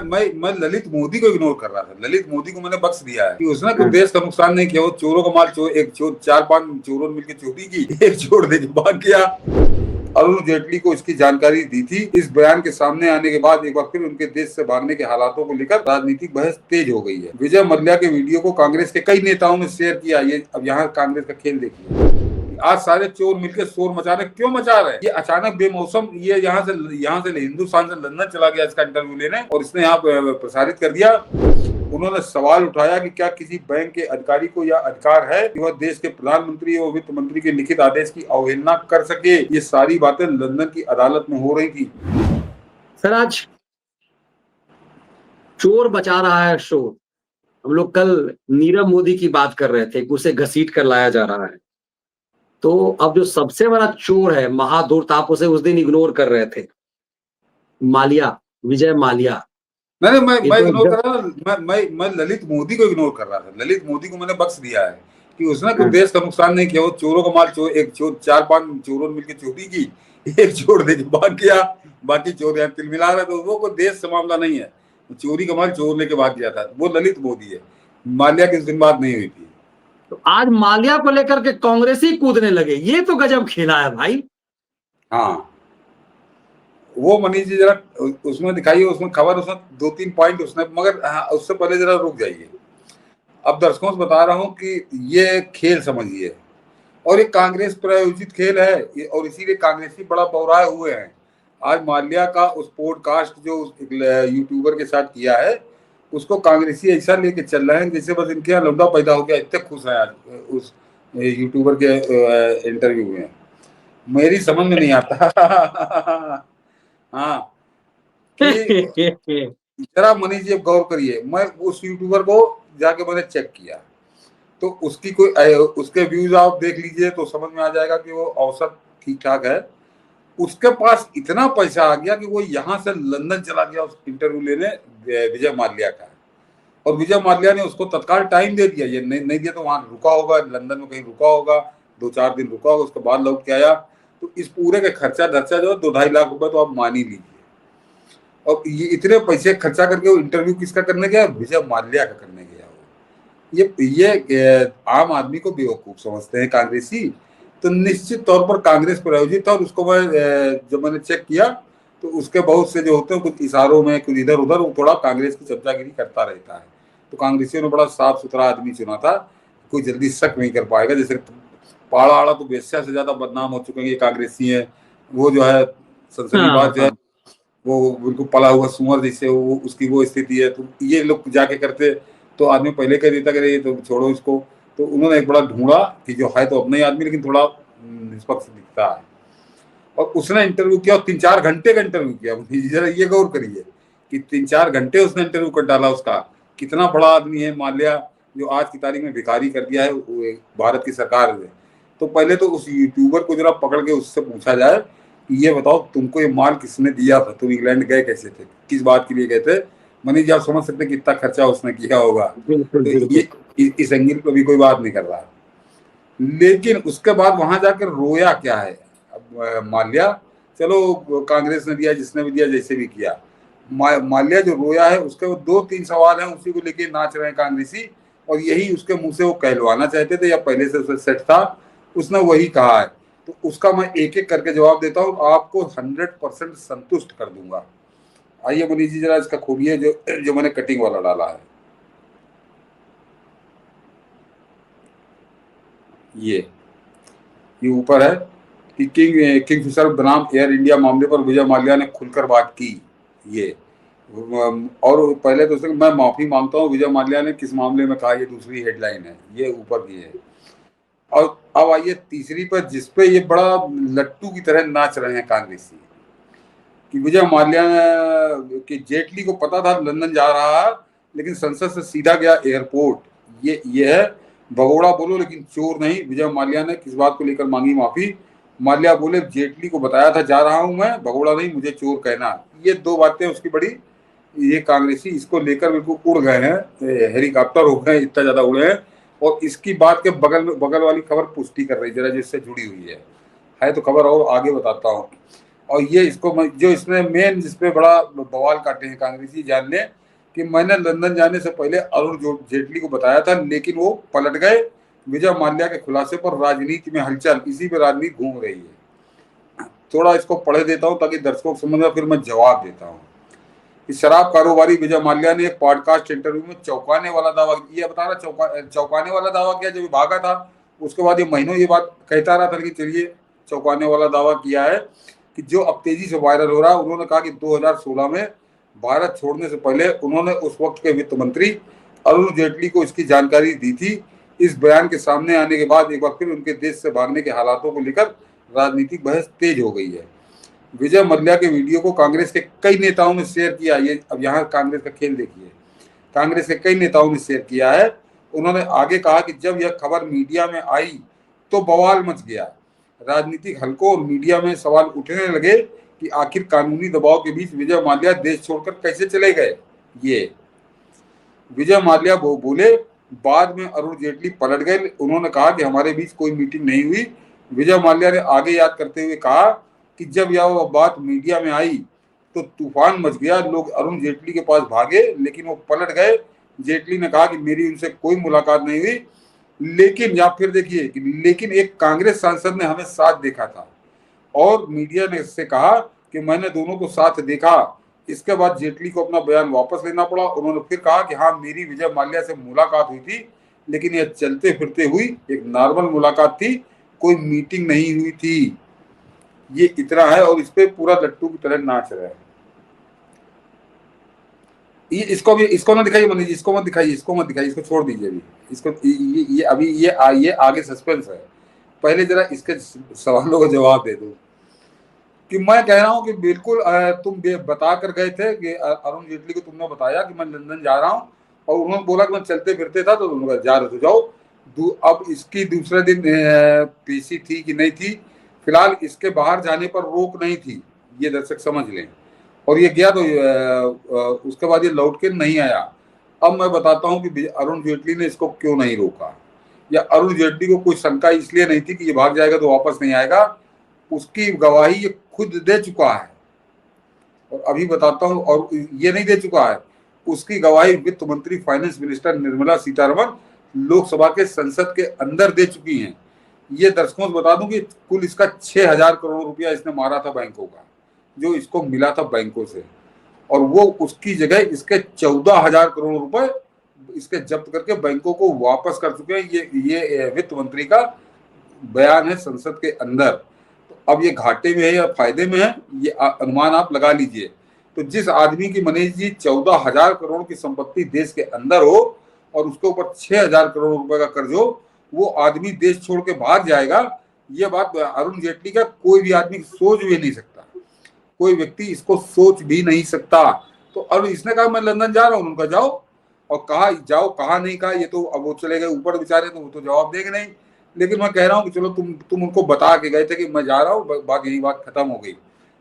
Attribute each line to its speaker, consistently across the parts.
Speaker 1: मैं ललित मोदी को इग्नोर कर रहा था। ललित मोदी को मैंने बख्श दिया है कि उसने कुछ
Speaker 2: हाँ।
Speaker 1: देश का नुकसान नहीं किया। वो चोरों का माल एक चोर 4-5 चोरों ने मिलकर चोरी की, एक चोर देके भाग गया। अरुण जेटली को इसकी जानकारी दी थी। इस बयान के सामने आने के बाद एक बार फिर उनके देश से भागने के हालातों को लेकर राजनीतिक बहस तेज हो गई है। विजय मल्ल्या के वीडियो को कांग्रेस के कई नेताओं ने शेयर किया। ये अब यहाँ कांग्रेस का खेल देखिए। आज सारे चोर मिलकर शोर मचा रहे। क्यों मचा रहे हैं? ये अचानक बेमौसम ये यहाँ से हिंदुस्तान से लंदन चला गया इसका इंटरव्यू लेने, और इसने यहाँ प्रसारित कर दिया। उन्होंने सवाल उठाया कि क्या किसी बैंक के अधिकारी को यह अधिकार है कि वह देश के प्रधानमंत्री और वित्त मंत्री के लिखित आदेश की अवहेलना कर सके। ये सारी बातें लंदन की अदालत में हो रही थी।
Speaker 2: सर, आज चोर बचा रहा है शोर। हम लोग कल नीरव मोदी की बात कर रहे थे कि उसे घसीट कर लाया जा रहा है। तो अब जो सबसे बड़ा चोर है, महाधूर्त, आप उसे उस दिन इग्नोर कर रहे थे, माल्या, विजय माल्या।
Speaker 1: नहीं, मैं
Speaker 2: तो
Speaker 1: इग्नोर कर रहा था। मैं ललित मोदी को इग्नोर कर रहा था। ललित मोदी को मैंने बख्श दिया है कि उसने कुछ देश का नुकसान नहीं किया। वो चोरों का माल एक चोर 4-5 चोरों ने मिलकर चोरी की, एक चोर देके भाग गया, बाकी चोर यहाँ तिल मिला रहे। तो वो कोई देश से मामला नहीं है। चोरी का माल चोर लेके भाग गया था, वो ललित मोदी है। माल्या की इस दिन बात नहीं हुई थी।
Speaker 2: तो आज माल्या को लेकर के कांग्रेसी कूदने लगे। ये तो गजब खेला है भाई।
Speaker 1: हाँ, वो मनीष जी जरा उसमें दिखाइए, उसमें खबर, उसमें 2-3 पॉइंट उसने, मगर हाँ, उससे पहले जरा रुक जाइए। अब दर्शकों से बता रहा हूं कि ये खेल समझिए, और ये कांग्रेस प्रायोजित खेल है, और इसीलिए कांग्रेसी बड़ा बौराए हुए हैं। आज माल्या का उस पॉडकास्ट जो यूट्यूबर के साथ किया है, उसको कांग्रेसी ऐसा लेके चल रहे हैं जैसे बस इनके यहाँ लौंडा पैदा हो गया। इतने खुश हैं आज उस यूट्यूबर के इंटरव्यू में। मेरी समझ में नहीं आता। हाँ, कि जरा मनीष जी गौर करिए। मैं उस यूट्यूबर को जाके मैंने चेक किया, तो उसकी उसके व्यूज आप देख लीजिए तो समझ में आ जाएगा कि वो औसत ठीक ठाक है। उसके पास इतना पैसा आ गया कि वो यहाँ से लंदन चला गया उस इंटरव्यू लेने विजय माल्या का, और विजय माल्या ने उसको तत्काल टाइम दे दिया। ये नहीं दिया तो वहां रुका होगा, लंदन में कहीं रुका होगा, 2-4 दिन रुका होगा, उसके बाद लौट के आया। तो इस पूरे का खर्चा धर्चा जो है 2-2.5 लाख रुपए तो आप मान ही लीजिए। और ये इतने पैसे खर्चा करके वो इंटरव्यू किसका करने गया? विजय माल्या का करने गया। ये आम आदमी को बेवकूफ समझते हैं कांग्रेसी। तो निश्चित तौर पर कांग्रेस प्रायोजित था, और उसको मैं जब मैंने चेक किया तो उसके बहुत से जो होते हैं कुछ इशारों में, कुछ इधर उधर, वो थोड़ा कांग्रेस की चर्चागिरी करता रहता है। तो कांग्रेसियों ने बड़ा साफ सुथरा आदमी चुना था, कोई जल्दी शक नहीं कर पाएगा। जैसे पाड़ा आड़ा तो बेस्या से ज्यादा बदनाम हो चुके हैं ये कांग्रेसी है। वो जो है संसदीय बात जो है, वो बिल्कुल पला हुआ सुअर जैसे वो उसकी वो स्थिति है। तो ये लोग जाके करते तो आदमी पहले कह देता कि ये तो छोड़ो इसको। तो उन्होंने एक बड़ा ढूंढा कि जो है तो अपना ही आदमी, लेकिन थोड़ा निष्पक्ष दिखता है, और उसने इंटरव्यू किया, और 3-4 घंटे का इंटरव्यू किया। जरा ये गौर करिए कि 3-4 घंटे उसने इंटरव्यू कर डाला उसका। कितना बड़ा आदमी है माल्या, जो आज की तारीख में भिखारी कर दिया है भारत की सरकार ने। तो पहले तो उस यूट्यूबर को जरा पकड़ के उससे पूछा जाए कि ये बताओ तुमको ये माल किसने दिया था, तुम इंग्लैंड गए कैसे थे, किस बात के लिए गए थे? मनीष जी आप समझ सकते कितना खर्चा उसने किया होगा।
Speaker 2: बिल्कुल,
Speaker 1: तो
Speaker 2: बिल्कुल।
Speaker 1: ये इस एंगल पर भी कोई बात नहीं कर रहा। लेकिन उसके बाद वहां जाकर रोया क्या है? अब माल्या, चलो कांग्रेस ने दिया, जिसने भी दिया, जैसे भी किया, माल्या जो रोया है उसके वो 2-3 सवाल हैं, उसी को लेके नाच रहे हैं कांग्रेसी। और यही उसके मुंह से वो कहलवाना चाहते थे, या पहले से उसे सेट था। उसने वही कहा है। तो उसका मैं एक एक करके जवाब देता हूँ, आपको 100% संतुष्ट कर दूंगा। आइए मनीष जी जरा इसका खोलिए जो मैंने कटिंग वाला डाला है। ये ऊपर है कि किंगफिशर बनाम एयर इंडिया मामले पर विजय माल्या ने खुलकर बात की। ये और पहले तो मैं माफी मांगता हूँ, विजय माल्या ने किस मामले में कहा, ये दूसरी हेडलाइन है, ये ऊपर की है। और अब आइए तीसरी पर, जिसपे ये बड़ा लट्टू की तरह नाच रहे हैं कांग्रेसी, कि विजय माल्या कि जेटली को पता था लंदन जा रहा, लेकिन संसद से सीधा गया एयरपोर्ट। ये है भगोड़ा बोलो लेकिन चोर नहीं। विजय माल्या ने किस बात को लेकर मांगी माफी? माल्या बोले जेटली को बताया था जा रहा हूं मैं, भगोड़ा नहीं, मुझे चोर कहना। ये 2 बातें उसकी बड़ी, ये कांग्रेसी इसको लेकर बिल्कुल उड़ गए हैं, हेलीकॉप्टर हो गए, इतना ज्यादा उड़े हैं। और इसकी बात के बगल वाली खबर पुष्टि कर रही, जरा जिससे जुड़ी हुई है तो खबर और आगे बताता हूँ। और ये इसको जो इसने मेन जिसपे बड़ा बवाल काटे हैं कांग्रेसी जान ने कि मैंने लंदन जाने से पहले अरुण जेटली को बताया था, लेकिन वो पलट गए विजय माल्या के खुलासे पर। राजनीति में हलचल, इसी पे राजनीति घूम रही है। थोड़ा इसको पढ़ देता हूँ ताकि दर्शकों को समझ में, फिर मैं जवाब देता हूँ। शराब कारोबारी विजय माल्या ने एक पॉडकास्ट इंटरव्यू में चौंकाने वाला दावा, ये बता रहा चौंकाने वाला दावा किया जब भागा था। उसके बाद ये महीनों ये बात कहता रहा था कि चलिए चौंकाने वाला दावा किया है कि जो अब तेजी से वायरल हो रहा है। उन्होंने कहा कि 2016 में भारत छोड़ने से पहले उन्होंने उस वक्त के वित्त मंत्री अरुण जेटली को इसकी जानकारी दी थी। इस बयान के सामने आने के बाद एक बार फिर उनके देश से भागने के हालातों को लेकर राजनीतिक बहस तेज हो गई है। विजय मल्ल्या के वीडियो को कांग्रेस के कई नेताओं ने शेयर किया। ये अब यहाँ कांग्रेस का खेल देखिए, कांग्रेस के कई नेताओं ने शेयर किया है। उन्होंने आगे कहा कि जब यह खबर मीडिया में आई तो बवाल मच गया। राजनीतिक हलकों और मीडिया में सवाल उठने लगे कि आखिर कानूनी दबाव के बीच विजय माल्या देश छोड़कर कैसे चले गए। ये विजय माल्या बोले, बाद में अरुण जेटली पलट गए। उन्होंने कहा कि हमारे बीच कोई मीटिंग नहीं हुई। विजय माल्या ने आगे याद करते हुए कहा कि जब यह बात मीडिया में आई तो तूफान मच गया। लोग अरुण जेटली के पास भागे, लेकिन वो पलट गए। जेटली ने कहा कि मेरी उनसे कोई मुलाकात नहीं हुई, लेकिन या फिर देखिए कि लेकिन एक कांग्रेस सांसद ने हमें साथ देखा था और मीडिया ने इससे कहा कि मैंने दोनों को साथ देखा। इसके बाद जेटली को अपना बयान वापस लेना पड़ा। उन्होंने फिर कहा कि हाँ, मेरी विजय माल्या से मुलाकात हुई थी, लेकिन यह चलते फिरते हुई एक नॉर्मल मुलाकात थी, कोई मीटिंग नहीं हुई थी। ये इतना है और इस पे पूरा लट्टू की तरह नाच रहा है। ये इसको ना दिखाइए मनीष, इसको मत दिखाइए, इसको छोड़ दीजिए अभी। इसको ये अभी ये आगे सस्पेंस है। पहले जरा इसके सवालों का जवाब दे दो कि मैं कह रहा हूं कि बिल्कुल तुम बता कर गए थे कि अरुण जेटली को तुमने बताया कि मैं लंदन जा रहा हूं और उन्होंने बोला कि मैं चलते फिरते था, तो उन्होंने जा रहे तो जाओ। अब इसकी दूसरे दिन पीसी थी कि नहीं थी, फिलहाल इसके बाहर जाने पर रोक नहीं थी, ये दर्शक समझ लें। और ये गया तो उसके बाद ये लौट के नहीं आया। अब मैं बताता हूं कि अरुण जेटली ने इसको क्यों नहीं रोका, या अरुण जेटली को कोई शंका इसलिए नहीं थी कि ये भाग जाएगा तो वापस नहीं आएगा। उसकी गवाही ये खुद दे चुका है और अभी बताता हूं। और ये नहीं दे चुका है, उसकी गवाही वित्त मंत्री फाइनेंस मिनिस्टर निर्मला सीतारमण लोकसभा के संसद के अंदर दे चुकी हैं। ये दर्शकों को बता दूं कि कुल इसका 6,000 करोड़ रुपया इसने मारा था बैंकों का, जो इसको मिला था बैंकों से, और वो उसकी जगह इसके 14,000 करोड़ रुपए इसके जब्त करके बैंकों को वापस कर चुके हैं। ये वित्त मंत्री का बयान है संसद के अंदर। तो अब ये घाटे में है या फायदे में है, ये अनुमान आप लगा लीजिए। तो जिस आदमी की मनीष जी 14,000 करोड़ की संपत्ति देश के अंदर हो और उसके ऊपर 6,000 करोड़ रुपए का कर्ज हो, वो आदमी देश छोड़ के बाहर जाएगा, ये बात अरुण जेटली का कोई भी आदमी सोच भी नहीं सकता, कोई व्यक्ति इसको सोच भी नहीं सकता। तो अब इसने कहा मैं लंदन जा रहा हूँ, उनका जाओ, और कहा जाओ कहा नहीं कहा ये तो अब वो चले गए ऊपर बेचारे, तो वो तो जवाब देंगे नहीं। लेकिन मैं कह रहा हूँ कि चलो तुम उनको बता के गए थे कि मैं जा रहा हूँ, बाकी यही बात खत्म हो गई।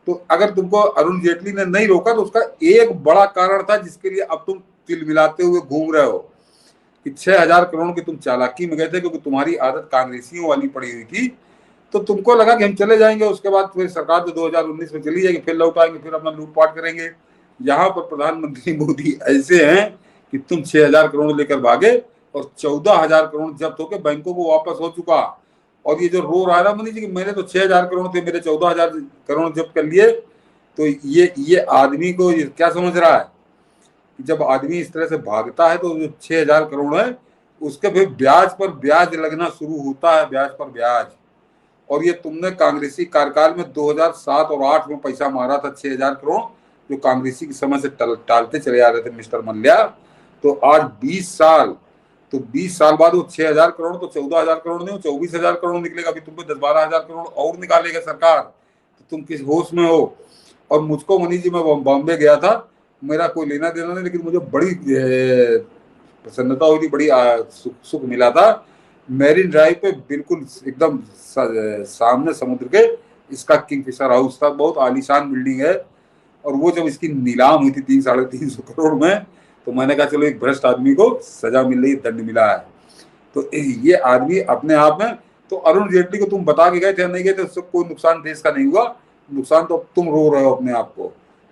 Speaker 1: तो अगर तुमको अरुण जेटली ने नहीं रोका तो उसका एक बड़ा कारण था जिसके लिए अब तुम तिल मिलाते हुए घूम रहे हो कि 6,000 करोड़ की तुम चालाकी में गए थे, क्योंकि तुम्हारी आदत कांग्रेसियों वाली पड़ी हुई थी। तो तुमको लगा कि हम चले जाएंगे, उसके बाद फिर सरकार तो 2019 में चली जाएगी, फिर लौट आएंगे, फिर अपना लूटपाट करेंगे। यहाँ पर प्रधानमंत्री मोदी ऐसे हैं कि तुम 6,000 करोड़ लेकर भागे और 14,000 करोड़ जब्त होकर बैंकों को वापस हो चुका। और ये जो रो रहा है ना मनीष जी कि मैंने तो 6,000 करोड़ थे, मेरे 14,000 करोड़ जब्त कर लिए, तो ये आदमी को ये क्या समझ रहा है कि जब आदमी इस तरह से भागता है तो जो 6,000 करोड़ है उसके फिर ब्याज पर ब्याज लगना शुरू होता है, ब्याज पर ब्याज। और ये तुमने कांग्रेसी कार्यकाल में 2007 और 8 में पैसा मारा था 6,000 करोड़, जो कांग्रेसी के समय से टालते चले आ रहे थे मिस्टर मल्ल्या। तो आज 20 साल, तो 20 साल बाद वो 6,000 करोड़ तो 14,000 करोड़ नहीं, 24,000 करोड़ निकलेगा। अभी तुम पे 10-12,000 करोड़ और निकालेगा सरकार, तो तुम किस होश में हो। और मुझको मनीष जी, मैं बॉम्बे गया था, मेरा कोई लेना देना नहीं, लेकिन मुझे बड़ी प्रसन्नता हुई थी, बड़ी सुख मिला था। मैरिन ड्राइव पे बिल्कुल एकदम सामने समुद्र के इसका किंगफिशर हाउस था, बहुत आलीशान बिल्डिंग है। और वो जब इसकी नीलाम हुई थी 300-350 करोड़ में, तो मैंने कहा चलो एक भ्रष्ट आदमी को सजा मिल रही, दंड मिला है। तो ये आदमी अपने आप में, तो अरुण जेटली को तुम बता के गए थे नहीं गए थे, उससे कोई नुकसान देश का नहीं हुआ। नुकसान तो तुम रो रहे हो अपने आप को।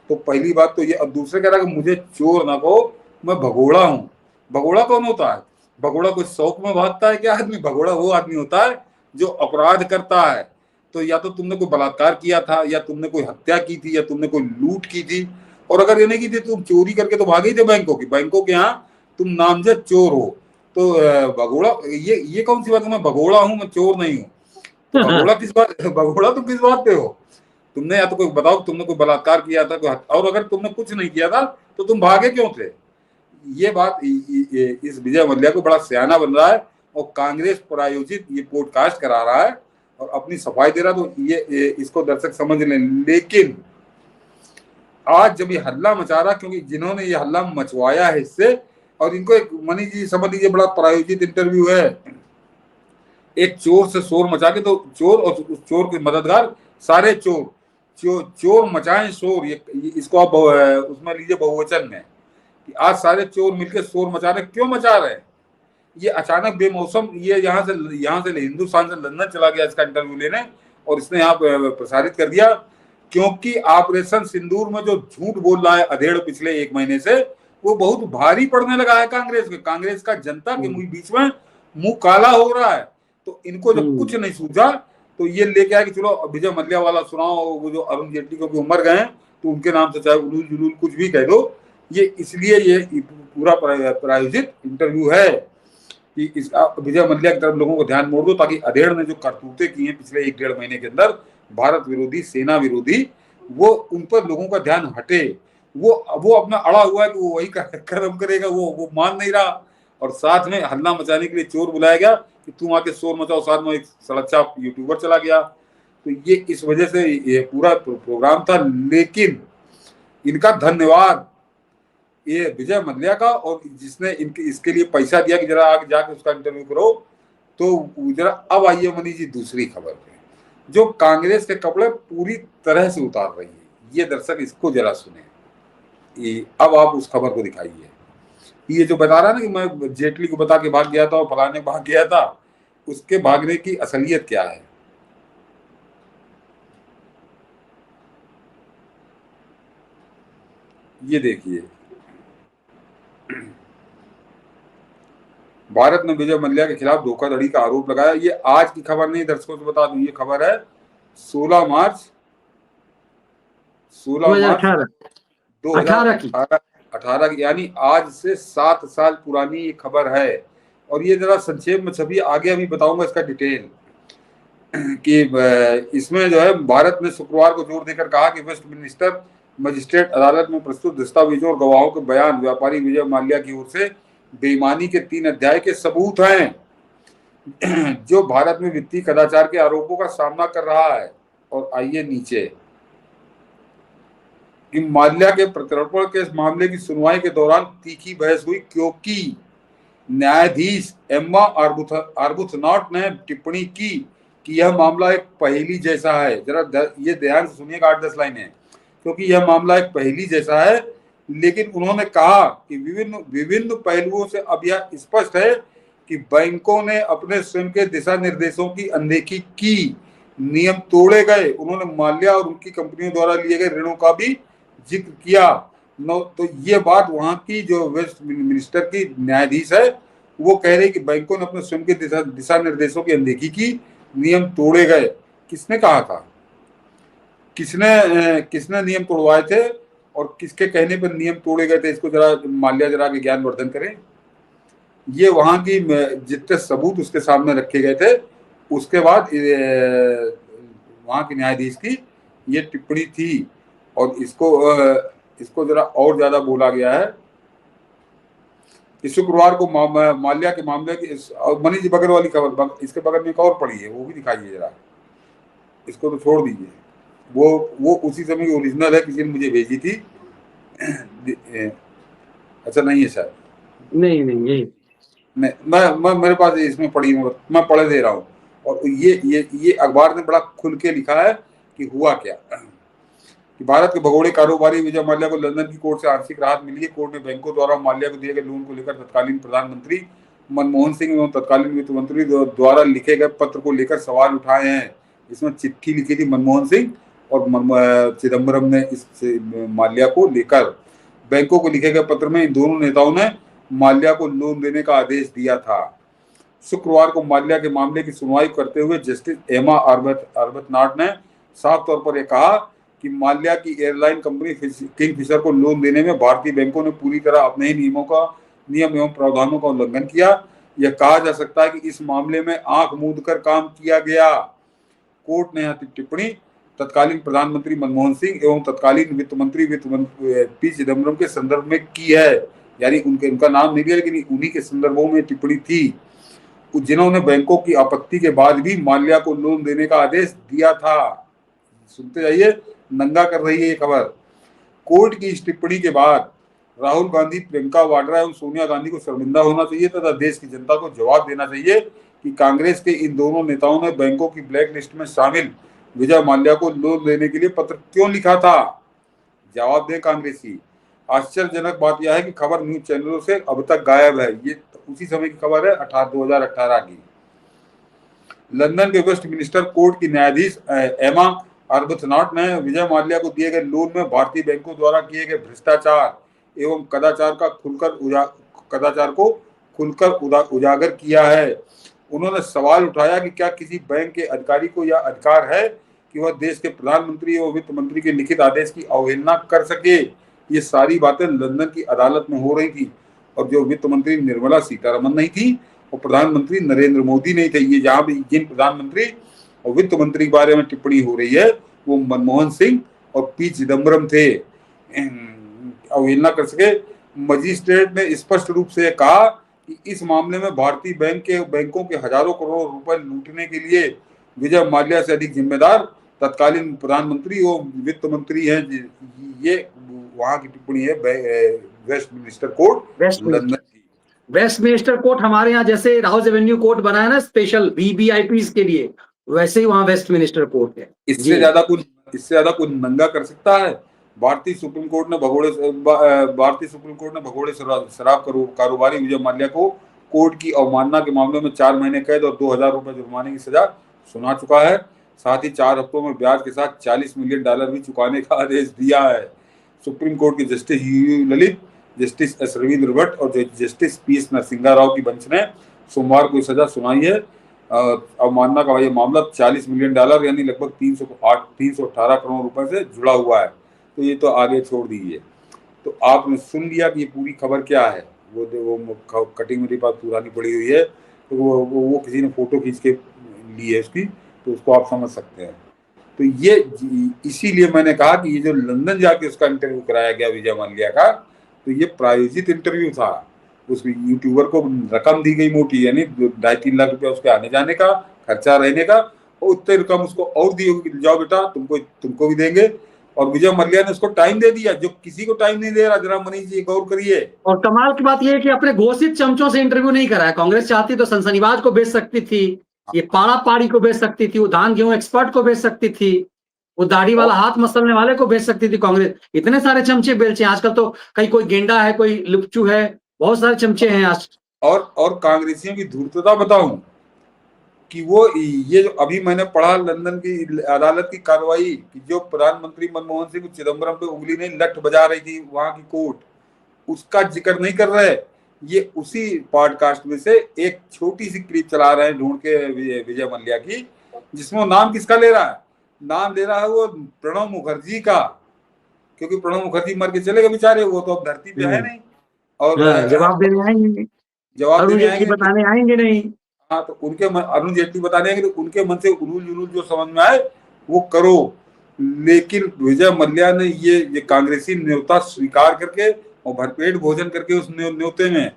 Speaker 1: तो पहली बात तो ये। अब दूसरे कह रहा है कि मुझे चोर ना कहो, मैं भगोड़ा हूँ। भगोड़ा कौन होता है? भगोड़ा कोई शौक में भागता है क्या आदमी? भगोड़ा वो आदमी होता है जो अपराध करता है। तो या तो तुमने कोई बलात्कार किया था, या तुमने कोई हत्या की थी, या तुमने कोई लूट की थी। और अगर ये नहीं की थी, तुम चोरी करके तो भागे ही थे बैंकों के यहाँ तुम नामजद चोर हो। तो भगोड़ा, ये कौन सी बात है? मैं भगोड़ा हूँ, मैं चोर नहीं हूँ। तो भगोड़ा किस बात भगोड़ा तुम किस बात पे हो? तुमने या तो कोई बताओ, तुमने कोई बलात्कार किया था, और अगर तुमने कुछ नहीं किया था तो तुम भागे क्यों थे? ये बात इस विजय मल्ल्या को बड़ा सियाना बन रहा है, और कांग्रेस प्रायोजित ये पॉडकास्ट करा रहा है और अपनी सफाई दे रहा। तो ये इसको दर्शक समझ लें। लेकिन आज जब ये हल्ला मचा रहा, क्योंकि जिन्होंने ये हल्ला मचवाया है इससे, और इनको एक मनीष जी समझ लीजिए बड़ा प्रायोजित इंटरव्यू है। एक चोर से शोर मचा के, तो चोर और उस चोर के मददगार सारे चोर मचाएं शोर, ये इसको आप उसमें लीजिए बहुवचन में, कि आज सारे चोर मिलकर शोर मचा रहे। क्यों मचा रहे हैं? ये अचानक बेमौसम, ये यहाँ से हिंदुस्तान से लंदन चला गया इसका इंटरव्यू लेने, और इसने यहाँ प्रसारित कर दिया। क्योंकि ऑपरेशन सिंदूर में जो झूठ बोल रहा है अधेड़ पिछले 1 महीने से, वो बहुत भारी पड़ने लगा है कांग्रेस का जनता के बीच में मुंह काला हो रहा है। तो इनको जब कुछ नहीं सूझा, तो ये लेके आया कि चलो विजय मल्ल्या वाला सुनाओ। वो जो अरुण जेटली क्योंकि उमर गए हैं, तो उनके नाम से चाहे उलूल जुलूल कुछ भी कह दो। ये इसलिए ये पूरा प्रायोजित इंटरव्यू है कि इसका विजय मल्ल्या की तरफ लोगों को ध्यान मोड़ दो, ताकि अधेड़ ने जो करतूतें की हैं पिछले 1-1.5 महीने के अंदर, भारत विरोधी, सेना विरोधी, वो उन पर लोगों का ध्यान हटे। वो अपना अड़ा हुआ है कि वो वही कर्म करेगा, वो मान नहीं रहा। और साथ में हल्ला मचाने के लिए चोर बुलाया गया कि तुम आके शोर मचाओ, साथ में एक सड़कछाप यूट्यूबर चला गया। तो ये इस वजह से ये पूरा प्रोग्राम था। लेकिन इनका धन्यवाद ये विजय मल्ल्या का, और जिसने इसके लिए पैसा दिया कि जरा आगे जाके उसका इंटरव्यू करो। तो जरा अब आइए मनीष जी दूसरी खबर पे, जो कांग्रेस के कपड़े पूरी तरह से उतार रही है। ये दर्शक इसको जरा सुने। अब आप उस खबर को दिखाइए। ये जो बता रहा ना कि मैं जेटली को बता के भाग गया था और फलाने भाग गया था, उसके भागने की असलियत क्या है? ये देखिए, भारत ने विजय मल्ल्या के खिलाफ धोखाधड़ी का आरोप लगाया। ये आज की खबर नहीं, दर्शकों को बता दूं, ये खबर है 16 मार्च 2018 की, यानी आज से 7 साल पुरानी ये खबर है। और ये जरा संक्षेप में छवि आगे अभी बताऊंगा इसका डिटेल, कि इसमें जो है भारत ने शुक्रवार को जोर देकर कहा कि वेस्टमिनिस्टर मजिस्ट्रेट अदालत में प्रस्तुत दस्तावेजों और गवाहों के बयान व्यापारी विजय माल्या की ओर से बेईमानी के 3 अध्याय के सबूत हैं, जो भारत में वित्तीय कदाचार के आरोपों का सामना कर रहा है। और आइए नीचे, कि माल्या के प्रत्यर्पण के मामले की सुनवाई के दौरान तीखी बहस हुई, क्योंकि न्यायाधीश एम्मा आर्बुथनॉट ने टिप्पणी की कि यह मामला एक पहेली जैसा है। जरा ये ध्यान से सुनिएगा, 8-10 लाइनें, क्योंकि यह मामला एक पहेली जैसा है। लेकिन उन्होंने कहा कि विभिन्न पहलुओं से अब यह स्पष्ट है कि बैंकों ने अपने स्वयं के दिशा निर्देशों की अनदेखी की, नियम तोड़े गए। उन्होंने माल्या और उनकी कंपनियों द्वारा लिए गए ऋणों का भी जिक्र किया। तो ये बात वहां की जो वेस्ट मिनिस्टर की न्यायाधीश है, वो कह रही कि बैंकों ने अपने स्वयं के दिशा निर्देशों की अनदेखी की, नियम तोड़े गए। किसने कहा था? किसने नियम तोड़वाए थे और किसके कहने पर नियम तोड़े गए थे? इसको जरा माल्या जरा के ज्ञान वर्धन करें। ये वहां की जितने सबूत उसके सामने रखे गए थे, उसके बाद वहां के न्यायाधीश की ये टिप्पणी थी। और इसको जरा और ज्यादा बोला गया है। इस शुक्रवार को माल्या के मामले की मनीष बगल वाली खबर, इसके बगल में एक और पड़ी है, वो भी दिखाइए जरा। इसको तो छोड़ दीजिए, वो उसी समय की ओरिजिनल है, किसी ने मुझे भेजी थी। अच्छा नहीं है शायद,
Speaker 2: नहीं यही
Speaker 1: मैं मेरे पास इसमें पड़ी, मैं पढ़े दे रहा हूँ। और ये अखबार ने बड़ा खुल के लिखा है कि हुआ क्या, कि भारत के भगोड़े कारोबारी विजय माल्या को लंदन की कोर्ट से आंशिक राहत मिली है। कोर्ट ने बैंकों द्वारा माल्या को दिए गए लोन को लेकर तत्कालीन प्रधानमंत्री मनमोहन सिंह एवं तत्कालीन वित्त मंत्री द्वारा लिखे गए पत्र को लेकर सवाल उठाए हैं। इसमें चिट्ठी लिखी थी मनमोहन सिंह और चिदम्बरम ने इस माल्या को लेकर बैंकों को लिखे गए पत्र में इन दोनों नेताओं ने माल्या को लोन देने का आदेश दिया था। शुक्रवार को माल्या के मामले की सुनवाई करते हुए जस्टिस एमा आर्बतनाट ने साफ तौर पर यह कहा कि माल्या की एयरलाइन कंपनी किंगफिशर को लोन देने में भारतीय बैंकों ने पूरी तरह अपने ही नियम एवं प्रावधानों का उल्लंघन किया। यह कहा जा सकता है कि इस मामले में आंख मूंद कर काम किया गया। कोर्ट ने यह टिप्पणी तत्कालीन प्रधानमंत्री मनमोहन सिंह एवं तत्कालीन वित्त मंत्री पी चिदम्बरम के संदर्भ में की है। यानी उनका नाम नहीं लिया, लेकिन उन्हीं के संदर्भों में टिप्पणी थी, जिन्होंने बैंकों की आपत्ति के बाद भी माल्या को लोन देने का आदेश दिया था। सुनते जाइए, नंगा कर रही है ये खबर। कोर्ट की इस टिप्पणी के बाद राहुल गांधी, प्रियंका वाड्रा एवं सोनिया गांधी को शर्मिंदा होना चाहिए तथा देश की जनता को जवाब देना चाहिए कि कांग्रेस के इन दोनों नेताओं ने बैंकों की ब्लैक लिस्ट में शामिल विजय माल्या को लोन देने के लिए पत्र क्यों लिखा था। जवाब दें कांग्रेसी। आश्चर्यजनक बात यह है कि खबर न्यूज चैनलों से अब तक गायब है। ये उसी समय की खबर है, 2018 की। लंदन के वेस्टमिनिस्टर कोर्ट की न्यायाधीश एमा आर्बतनाट ने विजय माल्या को दिए गए लोन में भारतीय बैंकों द्वारा किए गए भ्रष्टाचार एवं कदाचार को खुलकर उजागर किया है। उन्होंने सवाल उठाया कि क्या किसी बैंक के अधिकारी को यह अधिकार है कि वह देश के प्रधानमंत्री और वित्त मंत्री के लिखित आदेश की अवहेलना कर सके। ये सारी बातें लंदन की अदालत में हो रही थी और जो वित्त मंत्री निर्मला सीतारमन नहीं थी और प्रधानमंत्री नरेंद्र मोदी नहीं थे। ये जहां भी जिन प्रधानमंत्री और वित्त मंत्री के बारे में टिप्पणी हो रही है वो मनमोहन सिंह और पी चिदम्बरम थे। अवहेलना कर सके। मजिस्ट्रेट ने स्पष्ट रूप से कहा कि इस मामले में भारतीय बैंकों के हजारों करोड़ रुपए लूटने के लिए विजय माल्या से अधिक जिम्मेदार तत्कालीन प्रधानमंत्री और वित्त मंत्री हैं। ये वहां की टिप्पणी है वेस्टमिनिस्टर कोर्ट लंदन की।
Speaker 2: वेस्टमिनिस्टर कोर्ट हमारे यहाँ जैसे राउज एवेन्यू कोर्ट बना है ना स्पेशल वीवीआईपीज के लिए, वैसे ही वहां वेस्टमिनिस्टर कोर्ट है।
Speaker 1: इससे ज्यादा कुछ नंगा कर सकता है। भारतीय सुप्रीम कोर्ट ने भगोड़े शराब कारोबारी विजय माल्या को कोर्ट की अवमानना के मामले में 4 महीने कैद और 2000 रुपए जुर्माने की सजा सुना चुका है। साथ ही 4 हफ्तों में ब्याज के साथ $40 मिलियन भी चुकाने का आदेश दिया है। सुप्रीम कोर्ट के justice U Lalit, justice S Ravindra Bhat और justice P S Narasimha Rao की बेंच ने सोमवार को सजा सुनाई है। अवमानना का यह मामला $40 मिलियन यानी लगभग 318 करोड़ रुपए से जुड़ा हुआ है। तो ये तो आगे छोड़ दीजिए। तो आपने सुन लिया कि ये पूरी खबर क्या है। वो कटिंग मेरी बात पुरानी पड़ी हुई है, तो वो किसी ने फोटो खींच के ली है उसकी, तो उसको आप समझ सकते हैं। तो ये इसीलिए मैंने कहा कि ये जो लंदन जाके उसका इंटरव्यू कराया गया विजय माल्या का, तो ये प्रायोजित इंटरव्यू था। उस यूट्यूबर को रकम दी गई मोटी, यानी 2.5-3 लाख रुपया उसके आने जाने का, खर्चा रहने का, और उतने रकम उसको और दी होगी, जाओ बेटा तुमको भी देंगे। और विजय माल्या ने उसको टाइम दे दिया, जो किसी को टाइम नहीं दे रहा। जरा मनीष जी गौर करिए।
Speaker 2: और कमाल की बात यह है कि अपने घोषित चमचों से इंटरव्यू नहीं कराया। कांग्रेस चाहती तो सनसनीबाज को भेज सकती थी, ये पाड़ा पाड़ी को भेज सकती थी, वो धान गेहूं एक्सपर्ट को भेज सकती थी, वो दाढ़ी वाला हाथ मसलने वाले को भेज सकती थी। कांग्रेस इतने सारे चमचे बेलचे आजकल तो, कहीं कोई गेंडा है, कोई लुपचू है, बहुत सारे चमचे हैं आज।
Speaker 1: और कांग्रेसियों की धूर्तता बताऊं कि वो ये जो अभी मैंने पढ़ा लंदन की अदालत की कार्रवाई कि जो प्रधानमंत्री मनमोहन सिंह चिदम्बरम पे उंगली नहीं लठ बजा रही थी वहां की कोर्ट, उसका जिक्र नहीं कर रहे। ये उसी पॉडकास्ट में से एक छोटी सी क्लिप चला रहे हैं ढूंढ के विजय माल्या की, जिसमें नाम किसका ले रहा है? नाम ले रहा है वो प्रणब मुखर्जी का, क्योंकि प्रणब मुखर्जी मर के चले गए बेचारे, वो तो अब धरती पे है नहीं और
Speaker 2: जवाब देने आएंगे, बताने आएंगे नहीं।
Speaker 1: हाँ, तो उनके अरुण जेटली बताने आएंगे, तो उनके मन से उलूल जुलूल जो समझ में आए वो करो। लेकिन विजय माल्या ने ये कांग्रेसी न्योता स्वीकार करके और भरपेट भोजन करके उस न्योते में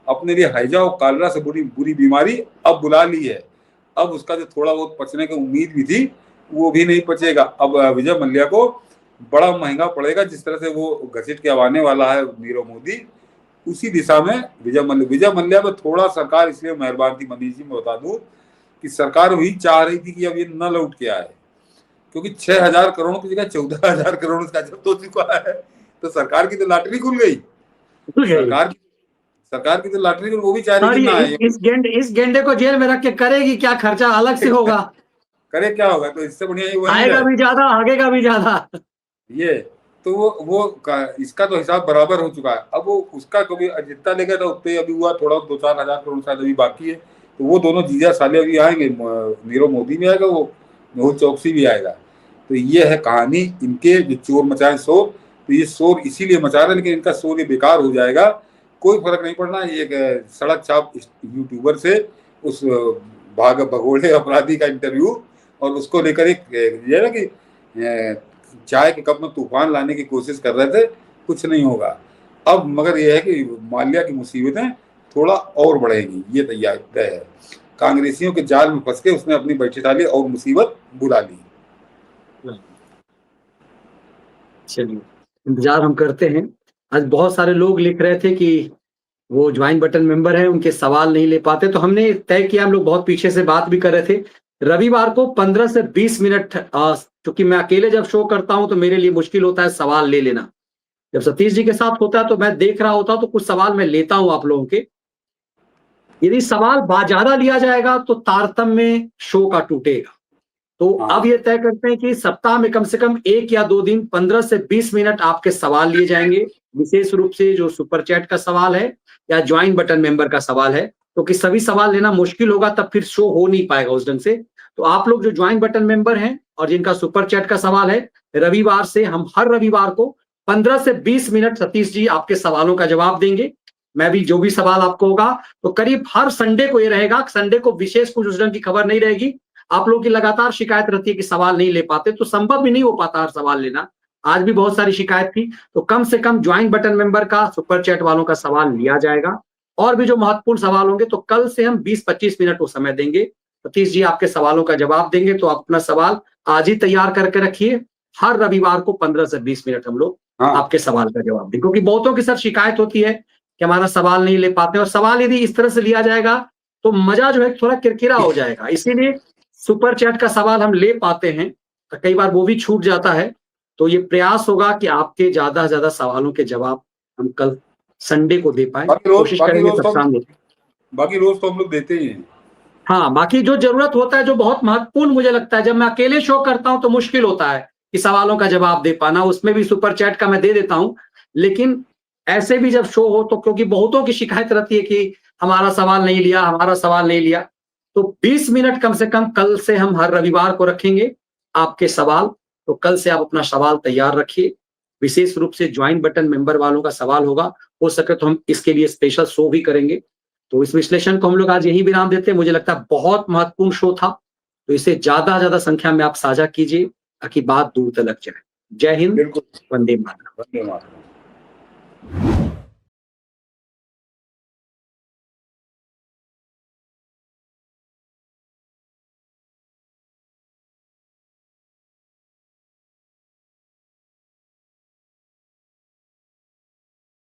Speaker 1: अपने लिए हैजा और कालरा से बुरी बीमारी अब बुला ली है। अब उसका जो थोड़ा बहुत पचने की उम्मीद भी थी वो भी नहीं पचेगा। अब विजय माल्या को बड़ा महंगा पड़ेगा। जिस तरह से वो घसीट के आने वाला है नीरव मोदी, उसी दिशा में विजय माल्या में थोड़ा सरकार इसलिए मेहरबान थी। मनीष जी मैं बता दूं कि सरकार वही चाह रही थी कि अब ये न लौट के आए, क्योंकि 6,000 करोड़ की जगह 14,000 करोड़ का जब्त हो चुका है। तो सरकार की तो लॉटरी खुल गई। सरकार की तो लॉटरी खुल, वो भी चाह रही है
Speaker 2: इस गेंडे को जेल में रख के करेगी क्या खर्चा अलग से होगा।
Speaker 1: करे क्या होगा, तो इससे बढ़िया ये वही
Speaker 2: आएगा
Speaker 1: है
Speaker 2: भी ज्यादा, आगेगा भी ज्यादा।
Speaker 1: ये। तो इसका तो हिसाब बराबर हो चुका है। अब वो उसका कभी जितना लेगा था उतने अभी हुआ, थोड़ा 2-4 हजार करोड़ शायद अभी बाकी है। तो वो दोनों जीजा साले अभी आएंगे, नीरव मोदी भी आएगा, वो मेहुल चौकसी भी आएगा। तो ये है कहानी इनके, जो चोर मचाए शोर। तो ये शोर इसीलिए मचा रहे हैं, लेकिन इनका शोर ये बेकार हो जाएगा, कोई फर्क नहीं पड़ना। एक सड़क छाप यूट्यूबर से उस भगोड़े अपराधी का इंटरव्यू, और उसको लेकर एक ये ना कि चाय के कप में तूफान लाने की कोशिश कर रहे थे, कुछ नहीं होगा। अब मगर यह है कि माल्या की मुसीबतें थोड़ा और बढ़ेगी, ये तैयार है। कांग्रेसियों के जाल में फंस के उसने अपनी बैठी डाली और मुसीबत बुला ली।
Speaker 2: चलिए, इंतजार हम करते हैं। आज बहुत सारे लोग लिख रहे थे कि वो ज्वाइन बटन मेंबर हैं, उनके सवाल नहीं ले पाते, तो हमने तय किया, हम लोग बहुत पीछे से बात भी कर रहे थे, रविवार को 15 से 20 मिनट, क्योंकि मैं अकेले जब शो करता हूं तो मेरे लिए मुश्किल होता है सवाल ले लेना। जब सतीश जी के साथ होता है तो मैं देख रहा होता हूं, तो कुछ सवाल मैं लेता हूं आप लोगों के। यदि सवाल ज्यादा लिया जाएगा तो तारतम्य शो का टूटेगा। तो अब ये तय करते हैं कि सप्ताह में कम से कम 1 या 2 दिन 15 से 20 मिनट आपके सवाल लिए जाएंगे, विशेष रूप से जो सुपर चैट का सवाल है या ज्वाइन बटन मेंबर का सवाल है, क्योंकि सभी सवाल लेना मुश्किल होगा, तब फिर शो हो नहीं पाएगा उस ढंग से। तो आप लोग जो ज्वाइन बटन मेंबर हैं और जिनका सुपर चैट का सवाल है, रविवार से हम हर रविवार को 15 से 20 मिनट सतीश जी आपके सवालों का जवाब देंगे। मैं भी जो भी सवाल आपको होगा, तो करीब हर संडे को ये रहेगा। संडे को विशेष कुछ उस ढंग की खबर नहीं रहेगी। आप लोगों की लगातार शिकायत रहती है कि सवाल नहीं ले पाते, तो संभव भी नहीं हो पाता हर सवाल लेना। आज भी बहुत सारी शिकायत थी, तो कम से कम ज्वाइन बटन मेंबर का, सुपर चैट वालों का सवाल लिया जाएगा। और भी जो महत्वपूर्ण सवाल होंगे तो कल से हम 20-25 मिनट वो समय देंगे। सतीश जी आपके सवालों का जवाब देंगे, तो आप अपना सवाल आज ही तैयार करके रखिए। हर रविवार को 15 से 20 मिनट हम लोग आपके सवाल का जवाब दें, क्योंकि बहुतों की सर शिकायत होती है कि हमारा सवाल नहीं ले पाते, और सवाल यदि इस तरह से लिया जाएगा तो मजा जो है थोड़ा किरकिरा हो जाएगा। इसीलिए सुपर चैट का सवाल हम ले पाते हैं, तो कई बार वो भी छूट जाता है। तो ये प्रयास होगा कि आपके ज्यादा से ज्यादा सवालों के जवाब हम कल संडे को दे पाए, कोशिश करेंगे सब सामने।
Speaker 1: बाकी रोज तो हम लोग देते ही हैं।
Speaker 2: हाँ, बाकी जो जरूरत होता है, जो बहुत महत्वपूर्ण मुझे लगता है, जब मैं अकेले शो करता हूं तो मुश्किल होता है कि सवालों का जवाब दे पाना, उसमें भी सुपर चैट का मैं दे देता हूं। लेकिन ऐसे भी जब शो हो तो, क्योंकि बहुतों की शिकायत रहती है कि हमारा सवाल नहीं लिया, हमारा सवाल नहीं लिया, तो 20 मिनट कम से कम कल से हम हर रविवार को रखेंगे आपके सवाल। तो कल से आप अपना सवाल तैयार रखिए। विशेष रूप से ज्वाइन बटन मेंबर वालों का सवाल होगा, हो सके तो हम इसके लिए स्पेशल शो भी करेंगे। तो इस विश्लेषण को हम लोग आज यही विराम देते हैं। मुझे लगता है बहुत महत्वपूर्ण शो था, तो इसे ज्यादा संख्या में आप साझा कीजिए ताकि बात दूर तक जाए। जय हिंद, वंदे मातरम।